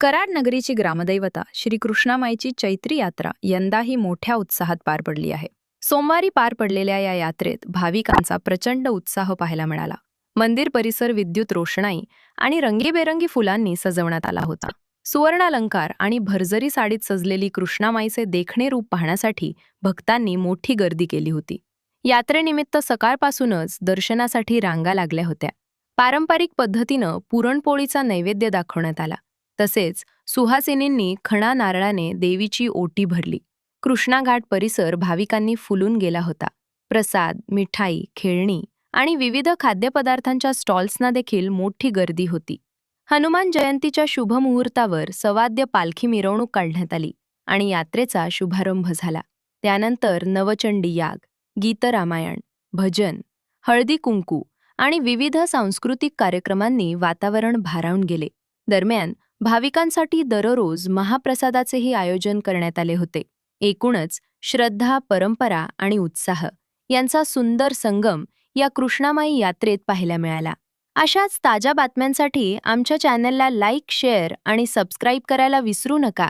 कराड नगरीची ग्रामदैवता श्री कृष्णामाईची चैत्री यात्रा यंदाही मोठ्या उत्साहात पार पडली आहे. सोमवारी पार पडलेल्या या यात्रेत भाविकांचा प्रचंड उत्साह पाहायला मिळाला. मंदिर परिसर विद्युत रोषणाई आणि रंगीबेरंगी फुलांनी सजवण्यात आला होता. सुवर्णालंकार आणि भरजरी साडीत सजलेली कृष्णामाईचे देखणे रूप पाहण्यासाठी भक्तांनी मोठी गर्दी केली होती. यात्रेनिमित्त सकाळपासूनच दर्शनासाठी रांगा लागल्या होत्या. पारंपरिक पद्धतीनं पुरणपोळीचा नैवेद्य दाखवण्यात आला. तसेच सुहासिनींनी खणा नारळाने देवीची ओटी भरली. कृष्णाघाट परिसर भाविकांनी फुलून गेला होता. प्रसाद, मिठाई, खेळणी आणि विविध खाद्यपदार्थांच्या स्टॉल्सना देखील मोठी गर्दी होती. हनुमान जयंतीच्या शुभ मुहूर्तावर सवाद्य पालखी मिरवणूक काढण्यात आली आणि यात्रेचा शुभारंभ झाला. त्यानंतर नवचंडी याग, गीतरामायण, भजन, हळदी कुंकू आणि विविध सांस्कृतिक कार्यक्रमांनी वातावरण भारावून गेले. दरम्यान भाविकांसाठी दररोज महाप्रसादाचेही आयोजन करण्यात आले होते. एकूणच श्रद्धा, परंपरा आणि उत्साह यांचा सुंदर संगम या कृष्णामाई यात्रेत पाहायला मिळाला. अशाच ताज्या बातम्यांसाठी आमच्या चॅनलला लाईक, शेअर आणि सबस्क्राईब करायला विसरू नका.